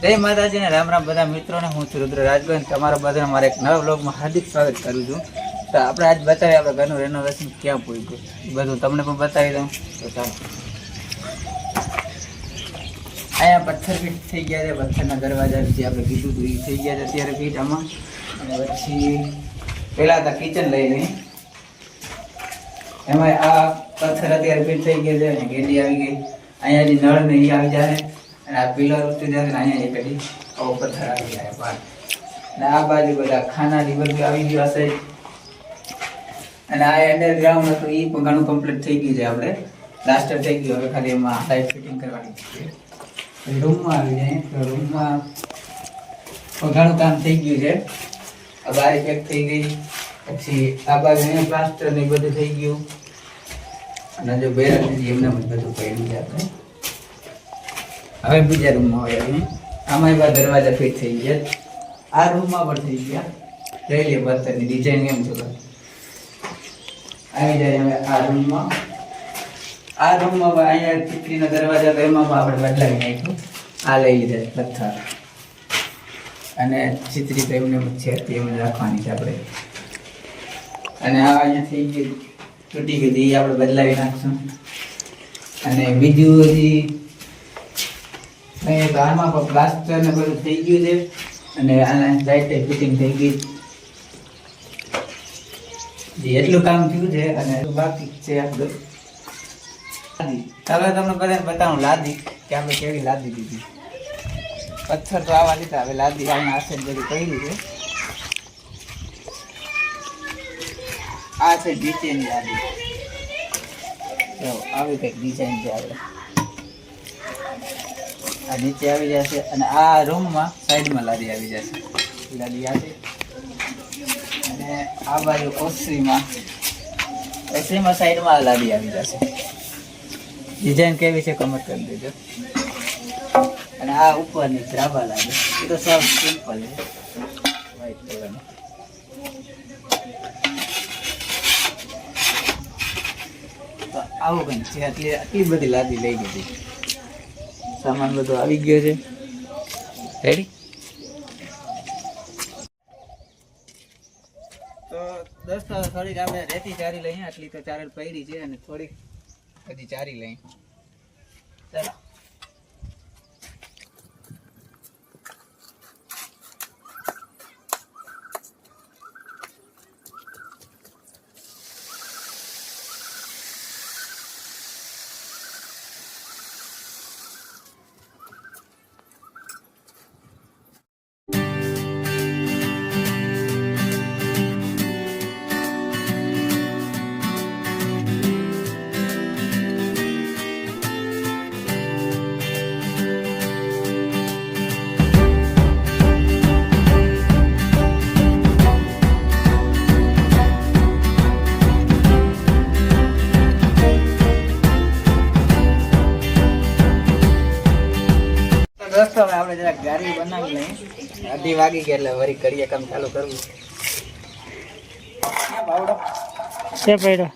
જય માતાજી ને રામ રામ બધા મિત્રોને. હું છું રુદ્ર રાજગોવિંદ. તમારા બધાને મારા એક નવા બ્લોગમાં હાર્દિક સ્વાગત કરું છું. તો આપણે આજ બતાવીએ આપણે ઘરનું રેનોવેશન ક્યાં પૂછ્યું એ બધું તમને પણ બતાવી દઉં. તો ચાલો, અહીંયા પથ્થર ફીટ થઈ ગયા છે. પથ્થરના દરવાજા જે આપણે કીધું હતું એ થઈ ગયા છે અત્યારે ફીટ આમાં. અને પછી પહેલાં હતા કિચન લઈ લઈએ. એમાં આ પથ્થર અત્યારે ફીટ થઈ ગયા છે અને ગેડી આવી ગઈ. અહીંયા જે નળ ને એ આવી જાય અને આ પિલર ઉતરી જાય ને અહીંયા એક હજી આવો પથ્થર આવી જાય બહાર. અને આ બાજુ બધા ખાનાની બધું આવી ગયું હશે. અને આ અંડરગ્રાઉન્ડ હતું એ પણ ઘણું કમ્પ્લીટ થઈ ગયું છે. આપણે પ્લાસ્ટર થઈ ગયું. હવે ખાલી એમાં લાઇટ ફિટિંગ કરવાની છે. રૂમમાં આવી જાય તો રૂમમાં ઘણું કામ થઈ ગયું છે. આ બારી પેક થઈ ગઈ. પછી આ બાજુ અહીંયા પ્લાસ્ટર ને બધું થઈ ગયું. અને જો બેરા એમને બધું કર્યું છે આપણે. હવે બીજા રૂમમાં હોય આમાં એવા દરવાજા ફિટ થઈ ગયા. આ રૂમમાં પણ થઈ ગયા. લઈ લે પથ્થરની ડિઝાઇન એમ છે આવી જાય. હવે આ રૂમમાં અહીંયા ચીકરીના દરવાજા તો એમાં આપણે બદલાવી નાખ્યું. આ લઈ લીધા પથ્થર અને ચીતરી તો એમને છે એમને રાખવાની છે આપણે. અને આ અહીંયા થઈ ગયું તૂટી ગયું એ આપણે બદલાવી નાખશું. અને બીજું હજી આમાં પણ પ્લાસ્ટર ને બધું થઈ ગયું છે. અને આના લાઇટ ફિટિંગ થઈ ગઈ. એટલું કામ થયું છે અને બાકી છે આપણું લાદી. હવે તમને બધાને બતાવું લાદી કે આપણે કેવી લાદી દીધી. પથ્થર તો આવા લીધા. હવે લાદી અહીંયા આશે બધું કર્યું છે. આ છે નીચેની લાદી. આવી કંઈક ડિઝાઇન છે આપણે. આ નીચે આવી જશે અને આ રૂમમાં સાઈડમાં લાદી આવી જશે. લાદી આ છે. અને આ બાજુ ઓસરીમાં સાઈડમાં લાદી આવી જશે. ડિઝાઇન કેવી છે કમેન્ટ કરી દેજો. અને આ ઉપરની ત્રાબા લાગે એ તો સાવ સિમ્પલ છે વ્હાઈટ કલરની. તો આવું કંઈક છે. આટલી બધી લાદી લઈ ગઈ. સામાન બધો આવી ગયો છે. રેડી. તો દોસ્તો થોડીક આપણે રેતી ચારી લઈએ. આટલી તો ચારેલ પડી છે અને થોડીક હજી ચારી લઈએ. ચાલો. દોસ્તો હવે આપણે જરાક ગાડી બનાવી લઈએ. 2:30 વાગી ગયા એટલે વરી કરીએ કામ ચાલુ કરવું છે. પડ્યો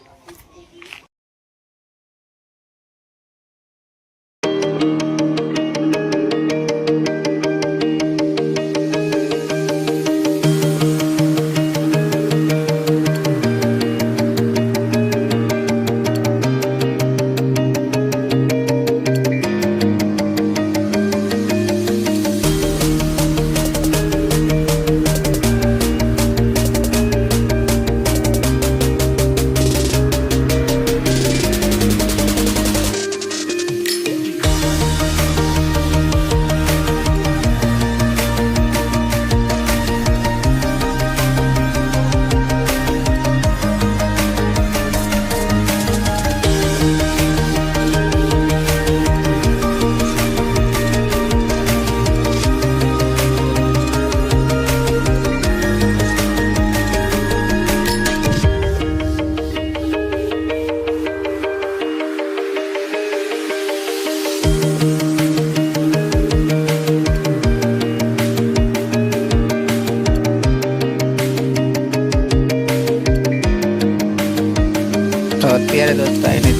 અત્યારે દોસ્તો એને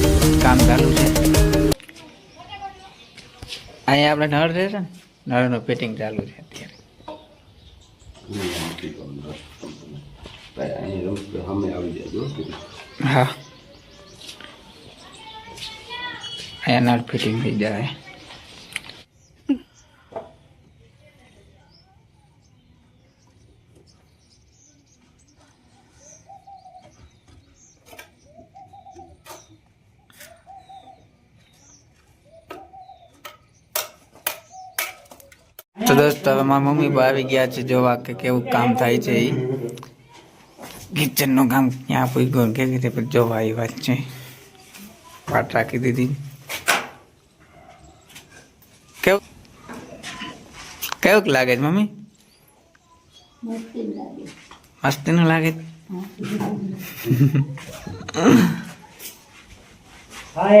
કામ ચાલુ છે. અહીંયા આપણે નળ રહેશે ને નળનું ફિટિંગ ચાલુ છે અત્યારે. હા અહીંયા નળ ફિટિંગ થઈ જાય. તો દોસ્તો હવે મારા મમ્મી બા આવી ગયા છે જોવા કે કેવું કામ થાય છે. એ કિચનનું કામ ક્યાં પૂગ્યું કેવી રીતે જોવા આવી વાત છે. પાટ રાખી દીધી. કેવું કેવું લાગે છે મમ્મી? મસ્તી નું લાગે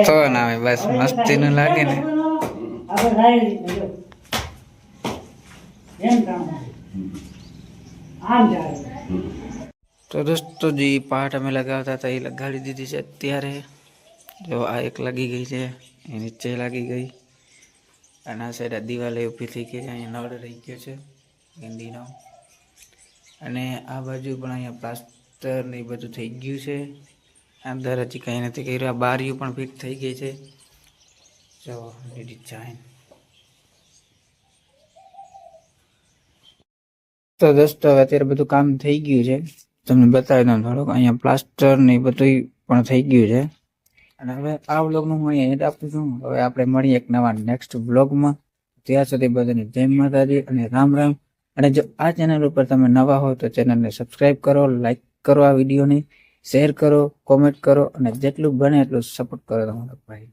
તો ના આવે બસ મસ્તી નું લાગે ને. તો દોસ્તો જે પાટ અમે લગાવતા હતા એ લગાડી દીધી છે અત્યારે. જો આ એક લાગી ગઈ છે, એ નીચે લાગી ગઈ, અને આ સાઈડ દિવાલે ઊભી થઈ ગઈ છે. અહીંયા નળ રહી ગયો છે ગંદીનો, અને આ બાજુ પણ અહીંયા પ્લાસ્ટર ને એ બધું થઈ ગયું છે. અંદર હજી કંઈ નથી કર્યું. આ બારીઓ પણ ફિટ થઈ ગઈ છે. જો ડિઝાઇન. તો દોસ્તો હવે અત્યારે બધું કામ થઈ ગયું છે. તમને બતાવી દઉં થોડુંક. અહીંયા પ્લાસ્ટર ને એ બધું પણ થઈ ગયું છે. અને હવે આ વ્લોગનું હું અહીંયા એડ આપું છું. હવે આપણે મળીએ એક નવા નેક્સ્ટ વ્લોગમાં. ત્યાં સુધી બધાને જય માતાજી અને રામ રામ. અને જો આ ચેનલ ઉપર તમે નવા હો તો ચેનલને સબસ્ક્રાઈબ કરો, લાઈક કરો, આ વિડીયોને શેર કરો, કોમેન્ટ કરો, અને જેટલું બને એટલું સપોર્ટ કરો તમારા ભાઈ.